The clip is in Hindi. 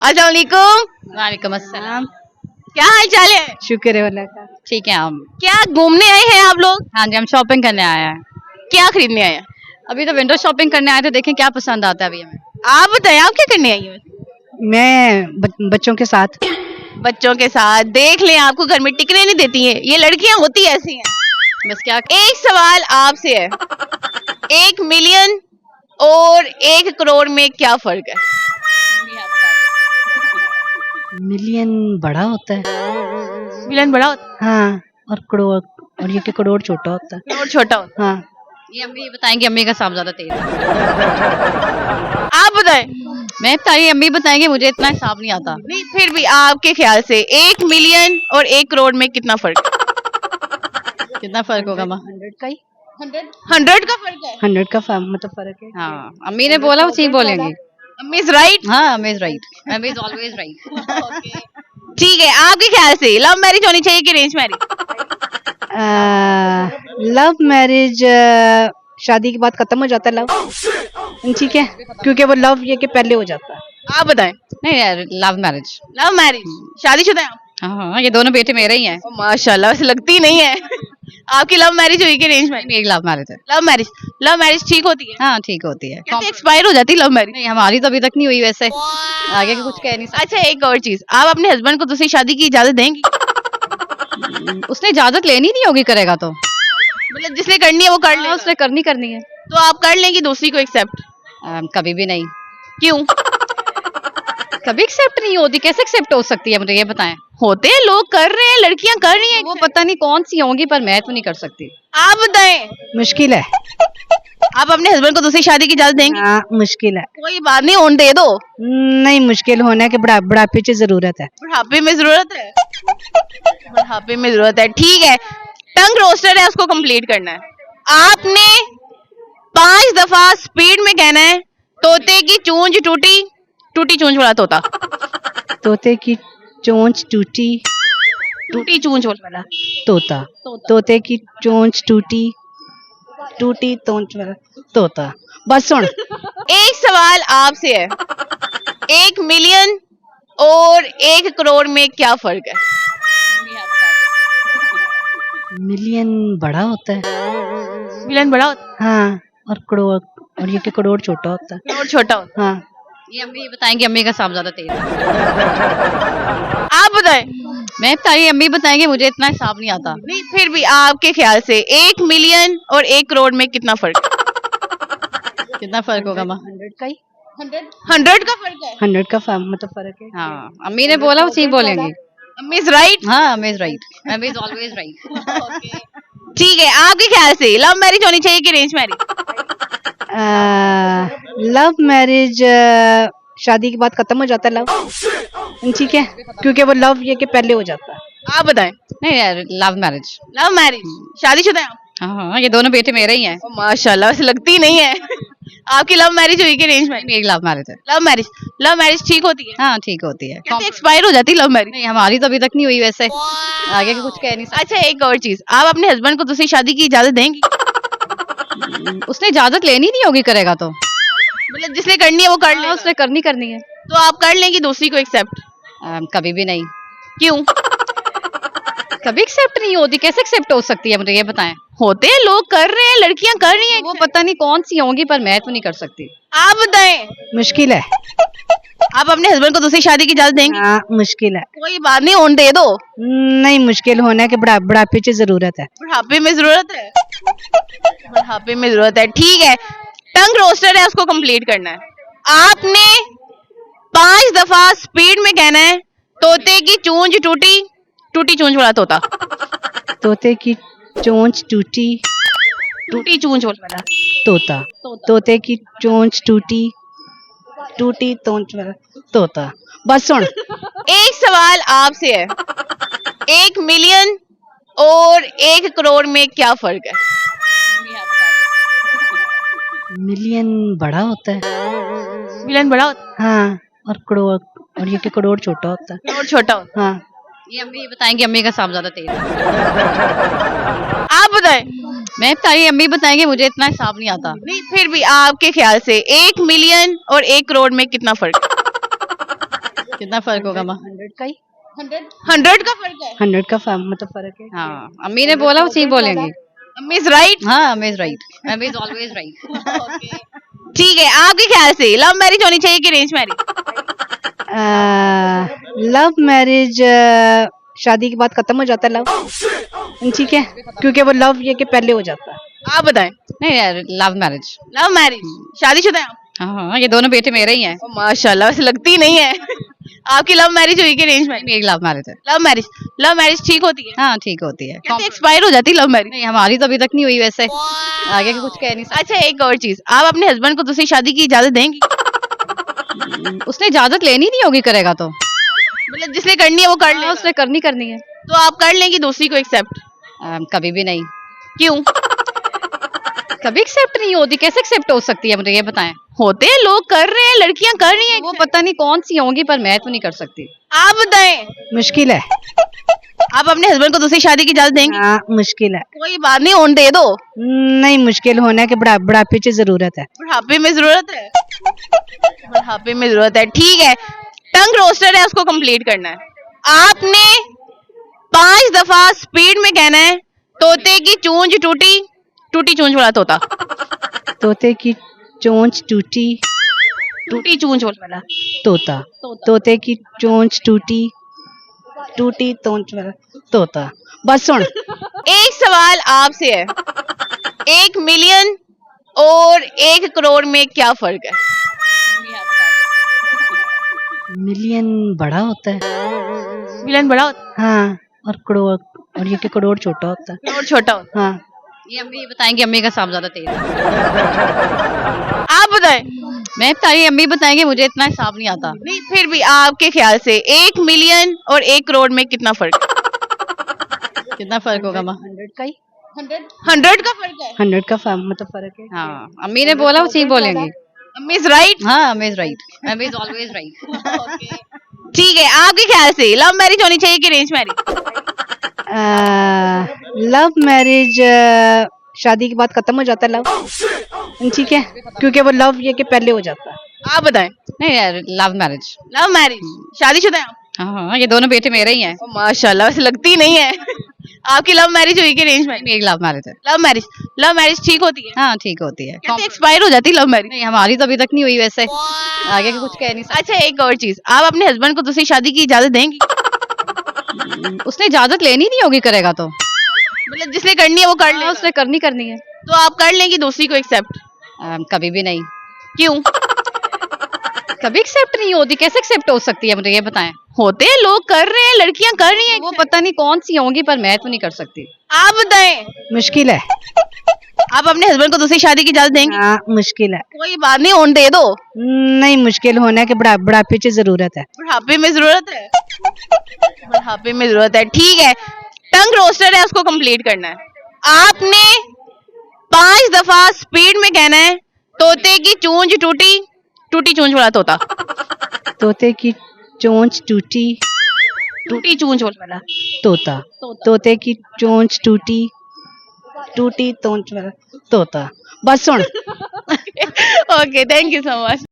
अस्सलाम वालेकुम। वालेकुम अस्सलाम। क्या हाल चाल है? शुक्र है अल्लाह का। ठीक है हम। क्या घूमने आए हैं आप लोग? हाँ जी, हम शॉपिंग करने आए हैं। क्या खरीदने आए हैं? अभी तो विंडो शॉपिंग करने आए थे, देखें क्या पसंद आता है अभी हमें। आप बताएं, आप क्या करने आई हैं? मैं बच्चों के साथ। बच्चों के साथ। देख लें, आपको घर में टिकने नहीं देती हैं ये लड़कियां, होती ऐसी हैं। बस क्या एक सवाल आपसे है, 1 मिलियन और 1 करोड़ में क्या फर्क है? मिलियन बड़ा होता है। मिलियन बड़ा होता हाँ, और करोड़, और ये कि करोड़ छोटा होता है। है और छोटा होता हाँ, ये अम्मी बताएंगे, अम्मी का हिसाब ज्यादा तेज है। है। आप बताएं। मैं बताइए, अम्मी बताएंगे, मुझे इतना हिसाब नहीं आता। नहीं, फिर भी आपके ख्याल से 1 मिलियन और 1 करोड़ में कितना फर्क है? कितना फर्क होगा माँ? 100 का ही। 100 का फर्क है। 100 का मतलब फर्क है। हाँ, अम्मी ने बोला वो ठीक बोलेंगे। Miss right. हाँ, अम्मी इज राइट। अम्मी इज ऑलवेज राइट। ठीक है, आपके ख्याल से लव मैरिज होनी चाहिए कि अरेंज मैरिज? लव मैरिज शादी के बाद खत्म हो जाता है लव। ठीक है, क्योंकि वो लव ये कि पहले हो जाता है। आप बताएं। नहीं यार, लव मैरिज। Love marriage. शादीशुदा हैं आप? हाँ, ये दोनों बेटे मेरे ही हैं। ओ, माशाल्लाह, वैसे लगती नहीं है। आपकी लव मैरिज हुई कि अरेंज मैरिज? मेरी लव मैरिज है। Love marriage. लव मैरिज ठीक होती है? हाँ, ठीक होती है। कैसे एक्सपायर हो जाती है लव मैरिज? नहीं, हमारी तो अभी तक नहीं हुई वैसे। आगे का कुछ कह नहीं अच्छा, एक और चीज, आप अपने हस्बैंड को दूसरी शादी की इजाजत देंगी? सकते। उसने इजाजत लेनी नहीं होगी, करेगा तो। मतलब जिसने करनी है वो कर ले। हाँ, उसने करनी है। तो आप कर लेंगी दूसरी को एक्सेप्ट? कभी भी नहीं। क्यों? कभी एक्सेप्ट नहीं होती। कैसे एक्सेप्ट हो सकती है, मुझे ये बताएं। होते हैं लोग, कर रहे हैं, लड़कियां कर रही हैं। वो पता नहीं कौन सी होंगी, पर मैं तो नहीं कर सकती। आप बताएं। मुश्किल है। आप अपने हस्बैंड को दूसरी शादी की इजाजत देंगी? हाँ, मुश्किल है। कोई बात नहीं, होने दे दो। नहीं, मुश्किल होने के बुढ़ापे की जरूरत है। बुढ़ापे में जरूरत है। बुढ़ापे में जरूरत है, ठीक है। टंग रोस्टर है, उसको कंप्लीट करना है। आपने 5 दफा स्पीड में कहना है, तोते की चूंज टूटी, टूटी चूंज वाला तोता। तोते की चोंच टूटी, टूटी चूंज वाला तोता। तोते की चोंच टूटी, टूटी चोंच वाला तोता। बस सुन। एक सवाल आपसे है, 1 मिलियन और 1 करोड़ में क्या फर्क है? मिलियन बड़ा होता है। मिलियन बड़ा होता हाँ, और करोड़, और ये कि करोड़ छोटा होता है। है और छोटा होता हाँ, ये अम्मी बताएंगे, अम्मी का हिसाब ज्यादा तेज है। है। आप बताएं। मैं बताइए, अम्मी बताएंगे, मुझे इतना हिसाब नहीं आता। नहीं, फिर भी आपके ख्याल से 1 मिलियन और 1 करोड़ में कितना फर्क है? कितना फर्क होगा माँ? 100 का ही। 100 का फर्क है। 100 का मतलब फर्क है। हाँ, अम्मी ने बोला वो ठीक बोलेंगे। Miss right. हाँ, अम्मी इज राइट। अम्मी इज ऑलवेज राइट। ठीक है, आपके ख्याल से लव मैरिज होनी चाहिए कि अरेंज मैरिज? लव मैरिज शादी के बाद खत्म हो जाता है लव। ठीक है, क्योंकि वो लव ये कि पहले हो जाता है। आप बताएं। नहीं यार, लव मैरिज। Love marriage. शादीशुदा हैं आप? हाँ, ये दोनों बेटे मेरे ही हैं। ओ, माशाल्लाह, वैसे लगती नहीं है। आपकी लव मैरिज हुई कि अरेंज मैरिज? मेरी लव मैरिज है। Love marriage. लव मैरिज ठीक होती है? हाँ, ठीक होती है। कैसे एक्सपायर हो जाती है लव मैरिज? नहीं, हमारी तो अभी तक नहीं हुई वैसे। आगे का कुछ कह नहीं सकते। अच्छा, एक और चीज, आप अपने हस्बैंड को दूसरी शादी की इजाजत देंगी? उसने इजाजत लेनी नहीं होगी, करेगा तो। मतलब जिसने करनी है वो कर ले। हाँ, उसने करनी है। तो आप कर लेंगी दूसरी को एक्सेप्ट? कभी भी नहीं। क्यों? कभी एक्सेप्ट नहीं होती। कैसे एक्सेप्ट हो सकती है, मुझे ये बताएं। होते हैं लोग, कर रहे हैं, लड़कियां कर रही हैं। वो पता नहीं कौन सी होंगी, पर मैं तो नहीं कर सकती। आप बताएं। मुश्किल है। आप अपने हस्बैंड को दूसरी शादी की इजाजत देंगी? हाँ, मुश्किल है। कोई बात नहीं, होने दे दो। नहीं, मुश्किल होने के बुढ़ापे की जरूरत है। बुढ़ापे में जरूरत है। बुढ़ापे में जरूरत है, ठीक है। टंग रोस्टर है, उसको कंप्लीट करना है। आपने 5 दफा स्पीड में कहना है, तोते की चूंज टूटी, टूटी चूंज वाला तोता। तोते की चोंच टूटी, टूटी चूंज वाला तोता। तोते की चोंच टूटी, टूटी चोंच वाला तोता। बस सुन। एक सवाल आपसे है, 1 मिलियन और 1 करोड़ में क्या फर्क है? मिलियन बड़ा होता है। मिलियन बड़ा होता हाँ, और करोड़, और ये कि करोड़ छोटा होता है। है और छोटा होता हाँ, ये अम्मी बताएंगे, अम्मी का हिसाब ज्यादा तेज है। है। आप बताएं। मैं बताइए, अम्मी बताएंगे, मुझे इतना हिसाब नहीं आता। नहीं, फिर भी आपके ख्याल से 1 मिलियन और 1 करोड़ में कितना फर्क है? कितना फर्क होगा माँ? 100 का ही 100 का फर्क है 100 का मतलब फर्क है। हाँ, अम्मी ने बोला वो सही बोलेंगी। अम्मी इज राइट। हाँ, अम्मी इज राइट, अम्मी इज ऑलवेज राइट। ठीक है, आपके ख्याल से लव मैरिज होनी चाहिए कि अरेंज मैरिज? लव मैरिज शादी के बाद खत्म हो जाता है लव, ठीक है, क्योंकि वो लव ये कि पहले हो जाता है। आप बताएं। नहीं यार, लव मैरिज। लव मैरिज, शादीशुदा हैं आप? हाँ, ये दोनों बेटे मेरे ही हैं। ओ, माशाल्लाह, वैसे लगती नहीं है। आपकी लव मैरिज हुई कि अरेंज मैरिज? मेरी लव मैरिज है। लव मैरिज ठीक होती है? हाँ, ठीक होती है। कैसे एक्सपायर हो जाती है लव मैरिज? नहीं, हमारी तो अभी तक नहीं हुई वैसे, आगे का कुछ कह नहीं अच्छा, एक और चीज, आप अपने हस्बैंड को दूसरी शादी की इजाजत देंगी? सकते। उसने इजाजत लेनी नहीं होगी, करेगा तो। मतलब जिसने करनी है वो कर ले। हाँ, उसने करनी है। तो आप कर लेंगी दूसरी को एक्सेप्ट? कभी भी नहीं। क्यों? कभी एक्सेप्ट नहीं होती, कैसे एक्सेप्ट हो सकती है, मुझे ये बताएं। होते हैं, लोग कर रहे हैं, लड़कियां कर रही हैं। वो पता नहीं कौन सी होंगी, पर मैं तो नहीं कर सकती। आप बताएं। मुश्किल है। आप अपने हस्बैंड को दूसरी शादी की इजाजत देंगी? हाँ, मुश्किल है। कोई बात नहीं, होने दे दो। नहीं, मुश्किल होने के बुढ़ापे की जरूरत है। बुढ़ापे में जरूरत है? बुढ़ापे में जरूरत है, ठीक है। टंग रोस्टर है, उसको कंप्लीट करना है। आपने 5 दफा स्पीड में कहना है, तोते की चूंज टूटी, टूटी चूंज वाला तोता। तोते की चोंच टूटी, टूटी चूंज वाला तोता। तोते की चोंच टूटी, टूटी चोंच वाला तोता। बस सुन। एक सवाल आपसे है, 1 मिलियन और 1 करोड़ में क्या फर्क है? मिलियन बड़ा होता है। मिलियन बड़ा होता हाँ, और करोड़, और ये कि करोड़ छोटा होता है। है और छोटा होता हाँ, ये अम्मी बताएंगी, अम्मी का हिसाब ज्यादा तेज है। है? आप बताएं। मैं बता रही, अम्मी बताएंगे, मुझे इतना हिसाब नहीं आता। नहीं, फिर भी आपके ख्याल से 1 मिलियन और 1 करोड़ में कितना फर्क है? कितना फर्क होगा माँ? 100 का ही 100 का फर्क है? 100 का मतलब फर्क है। हाँ, अम्मी ने बोला वो सही बोलेंगी। अम्मी इज राइट। हाँ, अम्मी इज राइट, अम्मी इज ऑलवेज राइट। ठीक है, आपके ख्याल से लव मैरिज होनी चाहिए कि अरेंज मैरिज? लव मैरिज शादी के बाद खत्म हो जाता है लव, ठीक है, क्योंकि वो लव ये कि पहले हो जाता है। आप बताएं। नहीं यार, लव मैरिज। लव मैरिज, शादीशुदा हैं आप? हाँ, ये दोनों बेटे मेरे ही हैं। ओ, माशाल्लाह, वैसे लगती नहीं है। आपकी लव मैरिज हुई कि अरेंज मैरिज? मेरी लव मैरिज है। लव मैरिज ठीक होती है? हाँ, ठीक होती है। कैसे एक्सपायर हो जाती है लव मैरिज? नहीं, हमारी तो अभी तक नहीं हुई वैसे, आगे का कुछ कह नहीं अच्छा, एक और चीज, आप अपने हस्बैंड को दूसरी शादी की इजाजत देंगी? सकते। उसने इजाजत लेनी नहीं होगी, करेगा तो। मतलब जिसने करनी है वो कर ले। हाँ, उसने करनी है। तो आप कर लेंगी दूसरी को एक्सेप्ट? कभी भी नहीं। क्यों? कभी एक्सेप्ट नहीं होती, कैसे एक्सेप्ट हो सकती है, मुझे ये बताएं। होते हैं, लोग कर रहे हैं, लड़कियां कर रही हैं। वो पता नहीं कौन सी होंगी, पर मैं तो नहीं कर सकती। आप बताएं। मुश्किल है। आप अपने हस्बैंड को दूसरी शादी की इजाजत देंगी? हाँ, मुश्किल है। कोई बात नहीं, होने दे दो। नहीं, मुश्किल होने के बुढ़ापे की जरूरत है। बुढ़ापे में जरूरत है? बुढ़ापे में जरूरत है, ठीक है। टंग रोस्टर है, उसको कंप्लीट करना है। आपने 5 दफा स्पीड में कहना है, तोते की चूंज टूटी, टूटी चूंज वाला तोता। तोते की चोंच टूटी, टूटी चूंज वाला तोता। तोते की चोंच टूटी, टूटी चोंच वाला तोता। बस सुन। Okay, thank you so much.